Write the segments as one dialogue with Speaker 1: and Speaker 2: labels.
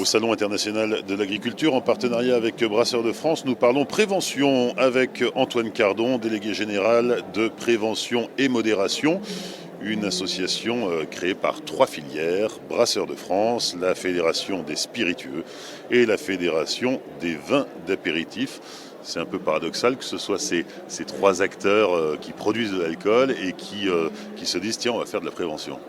Speaker 1: Au Salon international de l'agriculture, en partenariat avec Brasseurs de France, nous parlons prévention avec Antoine Cardon, délégué général de Prévention et Modération, une association créée par 3 filières, Brasseurs de France, la Fédération des spiritueux et la Fédération des vins d'apéritif. C'est un peu paradoxal que ce soit ces 3 acteurs qui produisent de l'alcool et qui se disent tiens, on va faire de la prévention.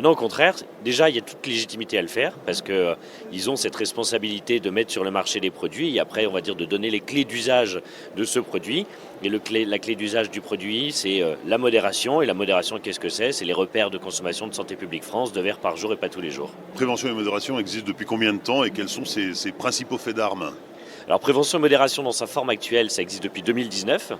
Speaker 2: Non, au contraire, déjà il y a toute légitimité à le faire parce qu'ils ont cette responsabilité de mettre sur le marché des produits et après on va dire de donner les clés d'usage de ce produit. Et la clé d'usage du produit, c'est la modération. Et la modération, qu'est-ce que c'est ? C'est les repères de consommation de Santé publique France, 2 verres par jour et pas tous les jours.
Speaker 1: Prévention et modération existent depuis combien de temps et quels sont ses principaux faits d'armes ?
Speaker 2: Alors prévention et modération dans sa forme actuelle, ça existe depuis 2019,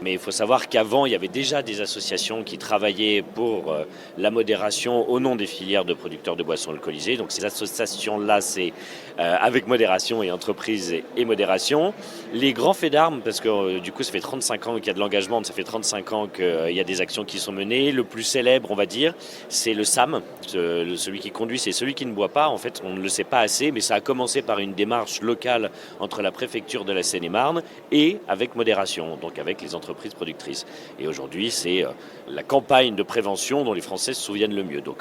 Speaker 2: mais il faut savoir qu'avant, il y avait déjà des associations qui travaillaient pour la modération au nom des filières de producteurs de boissons alcoolisées. Donc ces associations-là, c'est avec modération et entreprise et modération. Les grands faits d'armes, parce que du coup ça fait 35 ans qu'il y a de l'engagement, ça fait 35 ans qu'il y a des actions qui sont menées. Le plus célèbre, on va dire, c'est le SAM, celui qui conduit, c'est celui qui ne boit pas. En fait, on ne le sait pas assez, mais ça a commencé par une démarche locale entre la préfecture de la Seine-et-Marne et avec modération, donc avec les entreprises productrices. Et aujourd'hui, c'est la campagne de prévention dont les Français se souviennent le mieux. Donc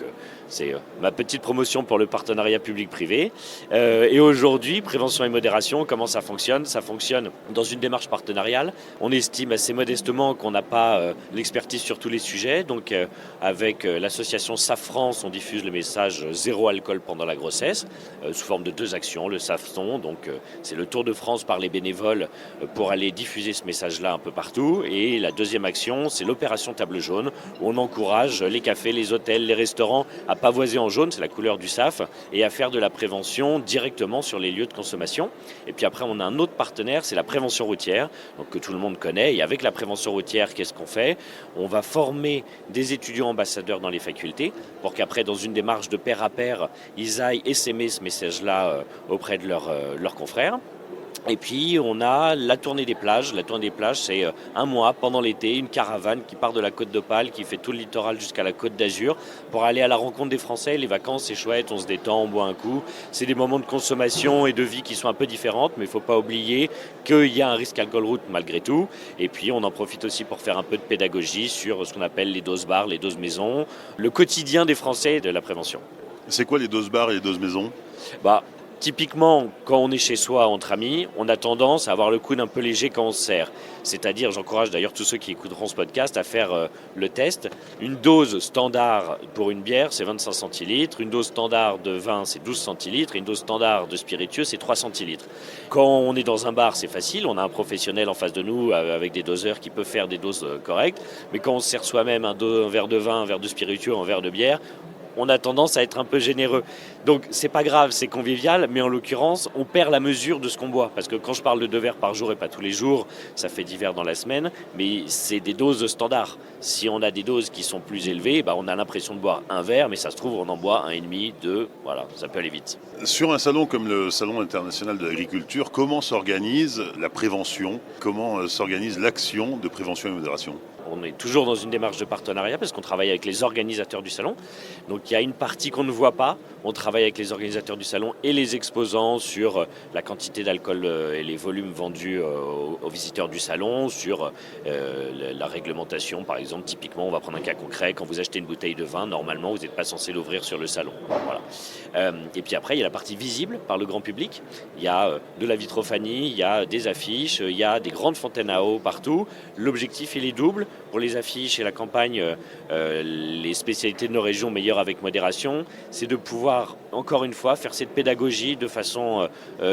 Speaker 2: c'est ma petite promotion pour le partenariat public-privé. Et aujourd'hui, prévention et modération, comment ça fonctionne ? Ça fonctionne dans une démarche partenariale. On estime assez modestement qu'on n'a pas l'expertise sur tous les sujets. Donc avec l'association SAF France, on diffuse le message zéro alcool pendant la grossesse sous forme de 2 actions. Le SAFton, donc c'est le tour de France par les bénévoles pour aller diffuser ce message-là un peu partout. Et la deuxième action, c'est l'opération Table Jaune, où on encourage les cafés, les hôtels, les restaurants à pavoiser en jaune, c'est la couleur du SAF, et à faire de la prévention directement sur les lieux de consommation. Et puis après, on a un autre partenaire, c'est la prévention routière, donc que tout le monde connaît. Et avec la prévention routière, qu'est-ce qu'on fait ? On va former des étudiants ambassadeurs dans les facultés pour qu'après, dans une démarche de pair à pair, ils aillent essaimer ce message-là auprès de leurs confrères. Et puis on a la tournée des plages. La tournée des plages, c'est un mois pendant l'été, une caravane qui part de la côte d'Opale, qui fait tout le littoral jusqu'à la côte d'Azur pour aller à la rencontre des Français. Les vacances, c'est chouette, on se détend, on boit un coup. C'est des moments de consommation et de vie qui sont un peu différentes, mais il ne faut pas oublier qu'il y a un risque alcool-route malgré tout. Et puis on en profite aussi pour faire un peu de pédagogie sur ce qu'on appelle les doses bars, les doses maisons, le quotidien des Français de la prévention.
Speaker 1: C'est quoi les doses bars et les doses maison ?
Speaker 2: Typiquement, quand on est chez soi entre amis, on a tendance à avoir le coude un peu léger quand on se sert. C'est-à-dire, j'encourage d'ailleurs tous ceux qui écouteront ce podcast à faire le test. Une dose standard pour une bière, c'est 25 centilitres. Une dose standard de vin, c'est 12 centilitres. Et une dose standard de spiritueux, c'est 3 centilitres. Quand on est dans un bar, c'est facile. On a un professionnel en face de nous avec des doseurs qui peut faire des doses correctes. Mais quand on se sert soi-même un verre de vin, un verre de spiritueux, un verre de bière, on a tendance à être un peu généreux. Donc c'est pas grave, c'est convivial, mais en l'occurrence, on perd la mesure de ce qu'on boit. Parce que quand je parle de 2 verres par jour et pas tous les jours, ça fait 10 verres dans la semaine, mais c'est des doses standards. Si on a des doses qui sont plus élevées, on a l'impression de boire 1 verre, mais ça se trouve, on en boit 1,5, 2, voilà, ça peut aller vite.
Speaker 1: Sur un salon comme le Salon international de l'agriculture, comment s'organise la prévention ? Comment s'organise l'action de prévention et modération ?
Speaker 2: On est toujours dans une démarche de partenariat parce qu'on travaille avec les organisateurs du salon. Donc il y a une partie qu'on ne voit pas. On travaille avec les organisateurs du salon et les exposants sur la quantité d'alcool et les volumes vendus aux visiteurs du salon, sur la réglementation. Par exemple, typiquement, on va prendre un cas concret. Quand vous achetez une bouteille de vin, normalement, vous n'êtes pas censé l'ouvrir sur le salon. Voilà. Et puis après, il y a la partie visible par le grand public. Il y a de la vitrophanie, il y a des affiches, il y a des grandes fontaines à eau partout. L'objectif, il est double. Pour les affiches et la campagne, les spécialités de nos régions meilleures avec modération, c'est de pouvoir, encore une fois, faire cette pédagogie de façon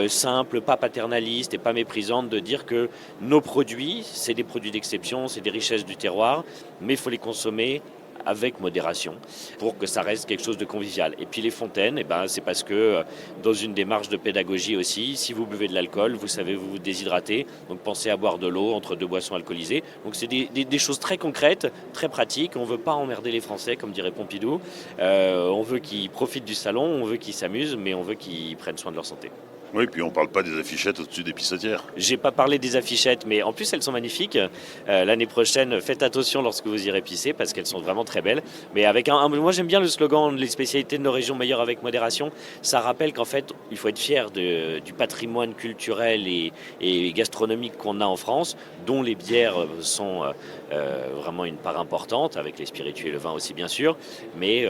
Speaker 2: simple, pas paternaliste et pas méprisante, de dire que nos produits, c'est des produits d'exception, c'est des richesses du terroir, mais il faut les consommer avec modération pour que ça reste quelque chose de convivial. Et puis les fontaines, c'est parce que dans une démarche de pédagogie aussi, si vous buvez de l'alcool, vous savez vous déshydrater, donc pensez à boire de l'eau entre 2 boissons alcoolisées. Donc c'est des choses très concrètes, très pratiques. On ne veut pas emmerder les Français, comme dirait Pompidou. On veut qu'ils profitent du salon, on veut qu'ils s'amusent, mais on veut qu'ils prennent soin de leur santé.
Speaker 1: Oui, puis on ne parle pas des affichettes au-dessus des pissotières.
Speaker 2: J'ai pas parlé des affichettes, mais en plus elles sont magnifiques. L'année prochaine, faites attention lorsque vous irez pisser parce qu'elles sont vraiment très belles. Mais avec moi j'aime bien le slogan les spécialités de nos régions meilleures avec modération. Ça rappelle qu'en fait il faut être fier du patrimoine culturel et gastronomique qu'on a en France, dont les bières sont vraiment une part importante, avec les spiritueux et le vin aussi bien sûr. Mais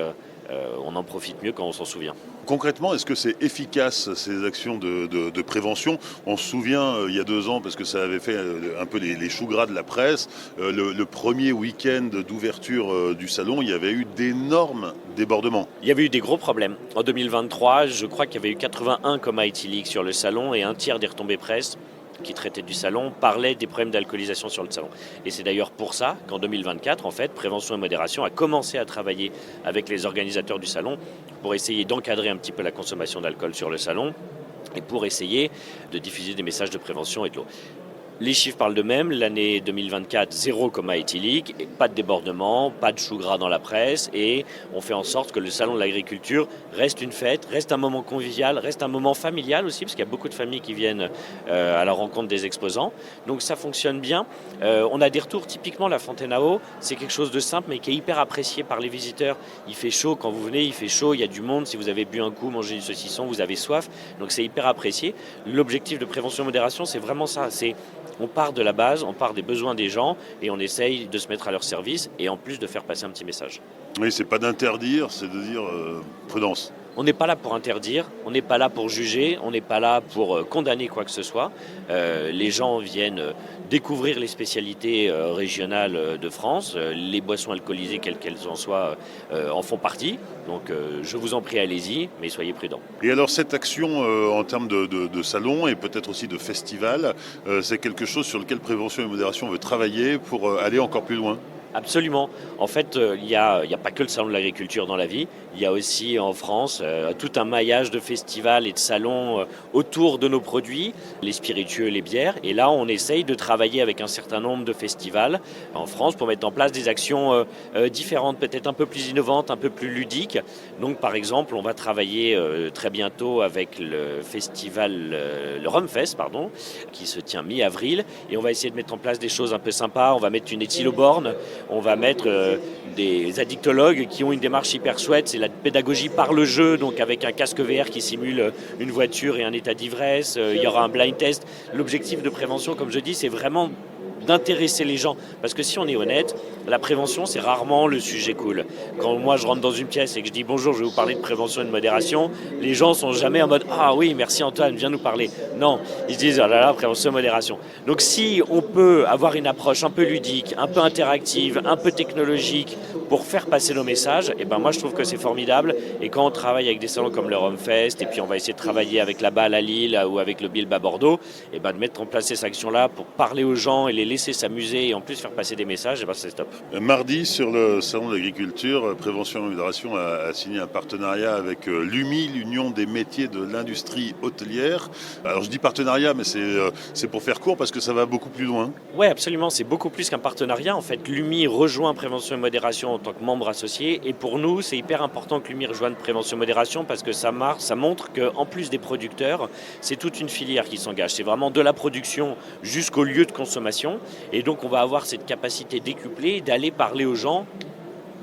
Speaker 2: on en profite mieux quand on s'en souvient.
Speaker 1: Concrètement, est-ce que c'est efficace ces actions de prévention? On se souvient, il y a 2 ans, parce que ça avait fait un peu les choux gras de la presse, le premier week-end d'ouverture du salon, il y avait eu d'énormes débordements.
Speaker 2: Il y avait eu des gros problèmes. En 2023, je crois qu'il y avait eu 81 comas éthyliques sur le salon et un tiers des retombées presse qui traitaient du salon parlaient des problèmes d'alcoolisation sur le salon. Et c'est d'ailleurs pour ça qu'en 2024, en fait, Prévention et Modération a commencé à travailler avec les organisateurs du salon pour essayer d'encadrer un petit peu la consommation d'alcool sur le salon et pour essayer de diffuser des messages de prévention et de l'eau. Les chiffres parlent d'eux-mêmes. L'année 2024, 0 coma éthylique, pas de débordement, pas de choux gras dans la presse et on fait en sorte que le salon de l'agriculture reste une fête, reste un moment convivial, reste un moment familial aussi parce qu'il y a beaucoup de familles qui viennent à la rencontre des exposants. Donc ça fonctionne bien. On a des retours, typiquement la fontaine à eau, c'est quelque chose de simple mais qui est hyper apprécié par les visiteurs. Il fait chaud quand vous venez, il fait chaud, il y a du monde. Si vous avez bu un coup, mangé du saucisson, vous avez soif. Donc c'est hyper apprécié. L'objectif de prévention et modération, c'est vraiment ça. On part de la base, on part des besoins des gens et on essaye de se mettre à leur service et en plus de faire passer un petit message.
Speaker 1: Oui, c'est pas d'interdire, c'est de dire prudence.
Speaker 2: On n'est pas là pour interdire, on n'est pas là pour juger, on n'est pas là pour condamner quoi que ce soit. Les gens viennent découvrir les spécialités régionales de France. Les boissons alcoolisées, quelles qu'elles en soient, en font partie. Donc je vous en prie, allez-y, mais soyez prudents.
Speaker 1: Et alors cette action en termes de salon et peut-être aussi de festival, c'est quelque chose sur lequel Prévention et Modération veut travailler pour aller encore plus loin?
Speaker 2: Absolument. En fait, il y a pas que le salon de l'agriculture dans la vie. Il y a aussi en France tout un maillage de festivals et de salons autour de nos produits, les spiritueux, les bières. Et là, on essaye de travailler avec un certain nombre de festivals en France pour mettre en place des actions différentes, peut-être un peu plus innovantes, un peu plus ludiques. Donc, par exemple, on va travailler très bientôt avec le festival, le Rumfest, pardon, qui se tient mi-avril. Et on va essayer de mettre en place des choses un peu sympas. On va mettre une éthyloborne. On va mettre des addictologues qui ont une démarche hyper chouette, c'est la pédagogie par le jeu, donc avec un casque VR qui simule une voiture et un état d'ivresse, il y aura un blind test. L'objectif de prévention, comme je dis, c'est vraiment d'intéresser les gens. Parce que si on est honnête, la prévention, c'est rarement le sujet cool. Quand moi, je rentre dans une pièce et que je dis bonjour, je vais vous parler de prévention et de modération, les gens sont jamais en mode ah oui, merci Antoine, viens nous parler. Non, ils se disent oh là là, prévention et modération. Donc si on peut avoir une approche un peu ludique, un peu interactive, un peu technologique pour faire passer nos messages, et ben moi je trouve que c'est formidable. Et quand on travaille avec des salons comme le Rumfest, et puis on va essayer de travailler avec la Balle à Lille ou avec le Bilb à Bordeaux, et ben de mettre en place ces actions-là pour parler aux gens et les laisser s'amuser et en plus faire passer des messages, et ben c'est top.
Speaker 1: Mardi, sur le salon de l'agriculture, Prévention et Modération a signé un partenariat avec l'UMI, l'Union des métiers de l'industrie hôtelière. Alors je dis partenariat, mais c'est pour faire court parce que ça va beaucoup plus loin.
Speaker 2: Oui, absolument, c'est beaucoup plus qu'un partenariat. En fait, l'UMI rejoint Prévention et Modération en tant que membre associé. Et pour nous, c'est hyper important que l'UMI rejoigne Prévention et Modération parce que ça montre qu'en plus des producteurs, c'est toute une filière qui s'engage. C'est vraiment de la production jusqu'au lieu de consommation. Et donc, on va avoir cette capacité décuplée d'aller parler aux gens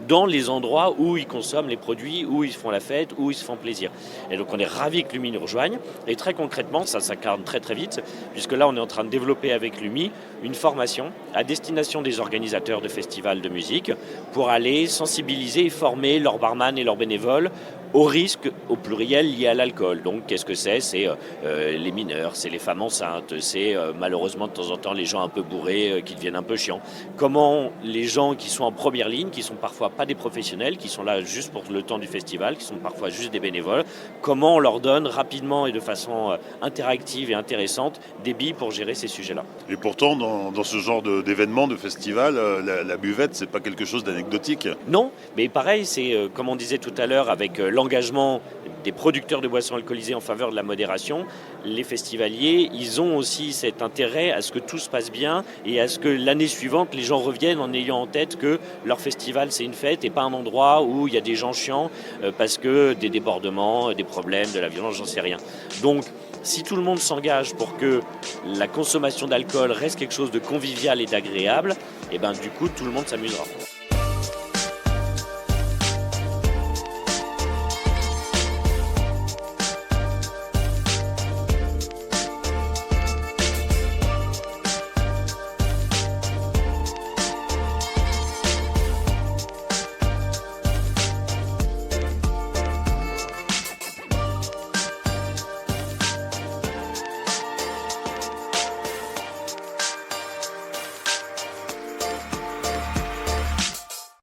Speaker 2: dans les endroits où ils consomment les produits, où ils font la fête, où ils se font plaisir. Et donc on est ravis que l'UMI nous rejoigne. Et très concrètement, ça s'incarne très très vite, puisque là on est en train de développer avec l'UMI une formation à destination des organisateurs de festivals de musique pour aller sensibiliser et former leurs barman et leurs bénévoles au risque, au pluriel, lié à l'alcool. Donc, qu'est-ce que c'est? C'est les mineurs, c'est les femmes enceintes, c'est malheureusement de temps en temps les gens un peu bourrés qui deviennent un peu chiants. Comment les gens qui sont en première ligne, qui sont parfois pas des professionnels, qui sont là juste pour le temps du festival, qui sont parfois juste des bénévoles, comment on leur donne rapidement et de façon interactive et intéressante des billes pour gérer ces sujets-là.
Speaker 1: Et pourtant, dans ce genre d'événement, de festival, la buvette, c'est pas quelque chose d'anecdotique.
Speaker 2: Non, mais pareil, c'est comme on disait tout à l'heure avec l'engagement des producteurs de boissons alcoolisées en faveur de la modération, les festivaliers, ils ont aussi cet intérêt à ce que tout se passe bien et à ce que l'année suivante, les gens reviennent en ayant en tête que leur festival, c'est une fête et pas un endroit où il y a des gens chiants parce que des débordements, des problèmes, de la violence, j'en sais rien. Donc, si tout le monde s'engage pour que la consommation d'alcool reste quelque chose de convivial et d'agréable, et ben du coup, tout le monde s'amusera.